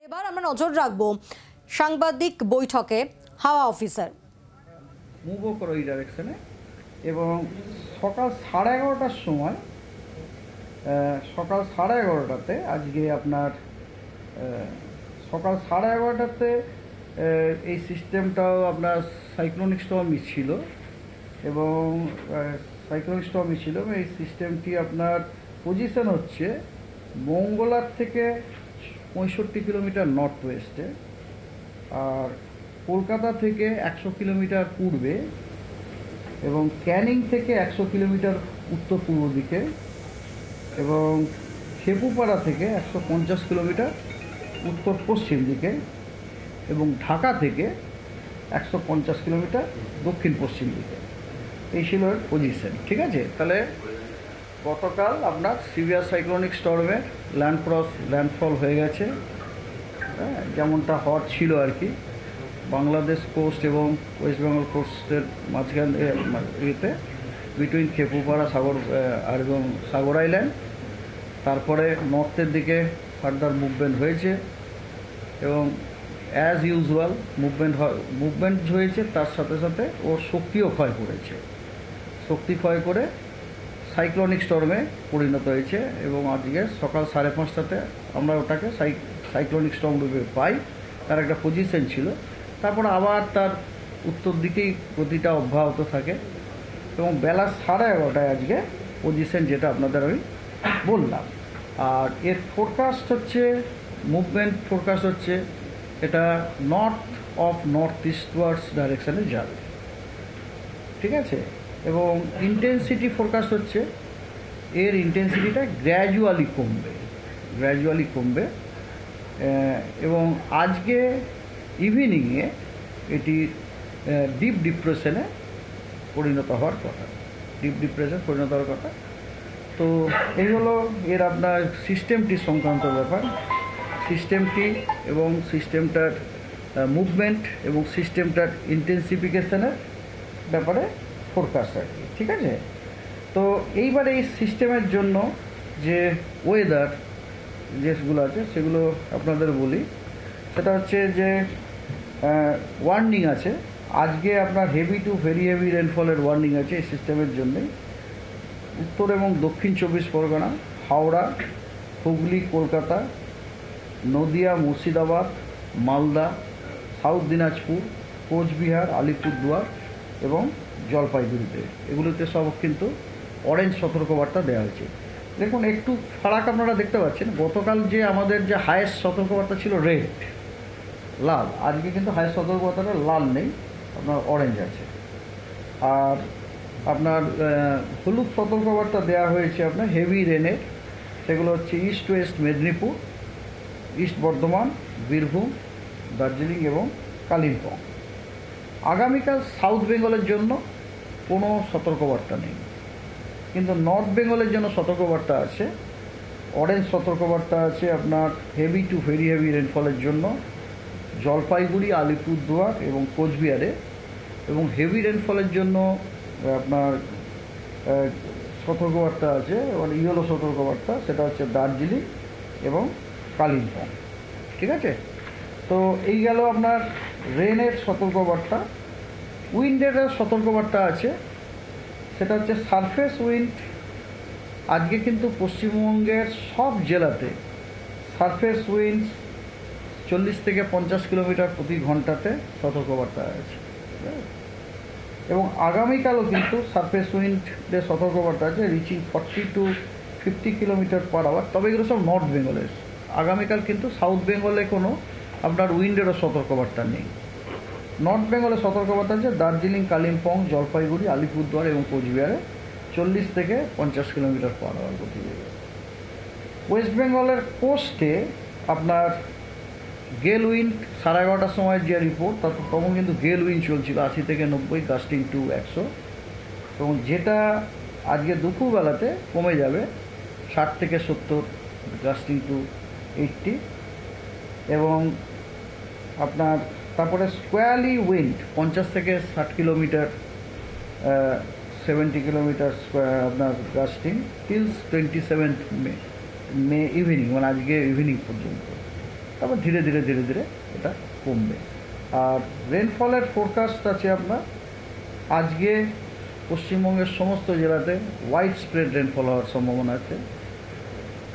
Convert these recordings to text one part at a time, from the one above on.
এবার আমরা নজর রাখবো সাংবাদিক বৈঠকে হাওয়া অফিসার মুভও করো এই ডাইরেকশনে এবং সকাল 11:30টার সময় সকাল 11:30টাতে আজকে আপনার সকাল 11:30টাতে এই সিস্টেমটাও আপনার সাইক্লোনিক স্টর্মই ছিল এবং সাইক্লোনিক স্টর্মই ছিল এবং এই সিস্টেমটি আপনার পজিশন হচ্ছে মঙ্গলার থেকে 65 কিলোমিটার নর্থ ওয়েস্টে আর কলকাতা থেকে 100 কিলোমিটার পূর্বে এবং ক্যানিং থেকে 100 কিলোমিটার উত্তর পূর্ব দিকে এবং খেপুপাড়া থেকে 150 কিলোমিটার উত্তর পশ্চিম দিকে এবং ঢাকা থেকে 150 কিলোমিটার দক্ষিণ পশ্চিম দিকে এই ছিল এর পজিশন। ঠিক আছে, তাহলে গতকাল আপনার সিভিয়ার সাইক্লোনিক স্টর্মের ল্যান্ডফল হয়ে গেছে, হ্যাঁ, যেমনটা হট ছিল আর কি বাংলাদেশ কোস্ট এবং ওয়েস্ট বেঙ্গল কোস্টের মাঝখান ইয়েতে বিটুইন খেপুপাড়া এবং সাগর আইল্যান্ড। তারপরে নর্থের দিকে ফার্দার মুভমেন্ট হয়েছে এবং অ্যাজ ইউজুয়াল মুভমেন্ট হয়েছে, তার সাথে সাথে ওর শক্তিও ক্ষয় করেছে, শক্তি ক্ষয় করে সাইক্লোনিক স্টর্মে পরিণত হয়েছে এবং আজকে সকাল 5:30টাতে আমরা ওটাকে সাইক্লোনিক স্টর্ম রূপে পাই। তার একটা পজিশন ছিল, তারপর আবার তার উত্তর দিকেই গতিটা অব্যাহত থাকে এবং বেলা 11:30টায় আজকে পজিশন যেটা আপনাদের আমি বললাম। আর এর ফোরকাস্ট হচ্ছে মুভমেন্ট ফোরকাস্ট হচ্ছে এটা নর্থ ইস্টওয়ার্ডস ডাইরেকশানে যাবে। ঠিক আছে, এবং ইন্টেন্সিটি ফোরকাস্ট হচ্ছে এর ইন্টেন্সিটিটা গ্র্যাজুয়ালি কমবে এবং আজকে ইভিনিংয়ে এটি ডিপ ডিপ্রেশনে পরিণত হওয়ার কথা। তো এই হলো এর আপনার সিস্টেমটি সংক্রান্ত ব্যাপার, সিস্টেমটি এবং সিস্টেমটার মুভমেন্ট এবং সিস্টেমটার ইন্টেন্সিফিকেশনের ব্যাপারে ফোরকাস্ট আর কি। ঠিক আছে, তো এইবার এই সিস্টেমের জন্য যে ওয়েদার যেগুলো আছে সেগুলো আপনাদের বলি। সেটা হচ্ছে যে ওয়ার্নিং আছে আজকে আপনার হেভি টু ভেরি হেভি রেনফলের ওয়ার্নিং আছে এই সিস্টেমের জন্যে। উত্তর এবং দক্ষিণ 24 পরগনা, হাওড়া, হুগলি, কলকাতা, নদিয়া, মুর্শিদাবাদ, মালদা, সাউথ দিনাজপুর, কোচবিহার, আলিপুরদুয়ার এবং জলপাইগুড়িতে, এগুলোতে সব কিন্তু অরেঞ্জ সতর্কবার্তা দেওয়া হয়েছে। দেখুন একটু ফারাক আপনারা দেখতে পাচ্ছেন, গতকাল যে আমাদের যে হায়েস্ট সতর্কবার্তা ছিল রেড লাল, আজকে কিন্তু হায়েস্ট সতর্কবার্তাটা লাল নেই, আপনার অরেঞ্জ আছে। আর আপনার হলুদ সতর্কবার্তা দেওয়া হয়েছে আপনার হেভি রেনের, সেগুলো হচ্ছে east West Medinipur, east Bardhaman, Birbhum, Darjeeling এবং কালিম্পং। আগামীকাল সাউথ বেঙ্গলের জন্য কোনো সতর্কবার্তা নেই, কিন্তু নর্থ বেঙ্গলের জন্য সতর্কবার্তা আছে, অরেঞ্জ সতর্কবার্তা আছে আপনার হেভি টু ভেরি হেভি রেনফলের জন্য জলপাইগুড়ি, আলিপুরদুয়ার এবং কোচবিহারে, এবং হেভি রেনফলের জন্য আপনার সতর্কবার্তা আছে এবং ইয়েলো সতর্কবার্তা, সেটা হচ্ছে দার্জিলিং এবং কালিম্পং। ঠিক আছে, তো এই গেল আপনার রেনের সতর্কবার্তা। উইন্ডের সতর্কবার্তা আছে, সেটা হচ্ছে সারফেস উইন্ড। আজকে কিন্তু পশ্চিমবঙ্গের সব জেলাতে সারফেস উইন্ড 40 থেকে 50 কিলোমিটার প্রতি ঘন্টাতে সতর্কবার্তা আছে এবং আগামীকালও কিন্তু সারফেস উইন্ডের সতর্কবার্তা আছে reaching 40 to 50 kilometre per hour. তবে এগুলো সব নর্থ বেঙ্গলের। আগামীকাল কিন্তু সাউথ বেঙ্গলে কোনো আপনার উইন্ডেরও সতর্কবার্তা নেই। নর্থ বেঙ্গলের সতর্কবার্তা আছে দার্জিলিং, কালিম্পং, জলপাইগুড়ি, আলিপুরদুয়ার এবং কোচবিহারে 40 থেকে 50 কিলোমিটার পার আওয়ার গতিবেগে। ওয়েস্ট বেঙ্গলের কোস্টে আপনার গেল উইন্ড 11:30টার সময় যে রিপোর্ট, তখন কিন্তু গেল উইন্ড চলছিল 80 থেকে 90, গাস্টিং টু 100, এবং যেটা আজকে দুপুরবেলাতে কমে যাবে 60 থেকে 70, গাস্টিং টু 80, এবং আপনার তারপরে স্কোয়ারলি উইন্ড 50 থেকে 60 কিলোমিটার 70 কিলোমিটার স্কোয়ার আপনার গাস্টিং টিল 27 মে ইভিনিং, মানে আজকে ইভিনিং পর্যন্ত। তারপর ধীরে ধীরে ধীরে ধীরে এটা কমবে। আর রেনফলের ফোরকাস্ট আছে আপনার আজকে পশ্চিমবঙ্গের সমস্ত জেলাতে হোয়াইট স্প্রেড রেনফল হওয়ার সম্ভাবনা আছে।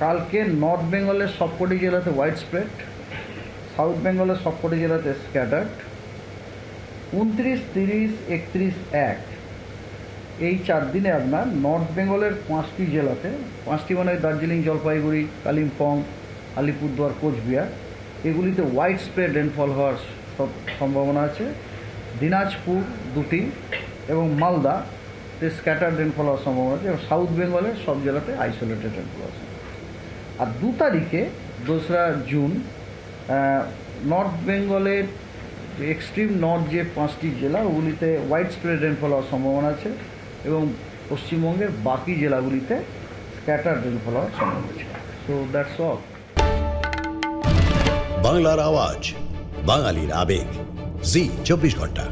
কালকে নর্থ বেঙ্গলের সবকটি জেলাতে হোয়াইট স্প্রেড, সাউথ বেঙ্গলের সবকটি জেলাতে স্ক্যাটার্ড। 29, 30, 31, 1 এই 4 দিনে আপনার নর্থ বেঙ্গলের 5টি জেলাতে, 5টি মানে দার্জিলিং, জলপাইগুড়ি, কালিম্পং, আলিপুরদুয়ার, কোচবিহার, এগুলিতে হোয়াইট স্প্রেড রেনফল হওয়ার সম্ভাবনা আছে। দিনাজপুর 2টি এবং মালদাতে স্ক্যাটার্ড রেনফল হওয়ার সম্ভাবনা আছে। এবং সাউথ বেঙ্গলের সব জেলাতে আইসোলেটেড রেনফল আছে। আর 2 তারিখে 2রা জুন নর্থ বেঙ্গলের এক্সট্রিম নর্থ যে 5টি জেলা ওগুলিতে হোয়াইট স্প্রেড রেনফল হওয়ার সম্ভাবনা আছে এবং পশ্চিমবঙ্গের বাকি জেলাগুলিতে স্ক্যাটার্ড রেনফল হওয়ার সম্ভাবনা আছে। So that's all. বাংলার আওয়াজ, বাঙালির আবেগ, জি 24 ঘন্টা।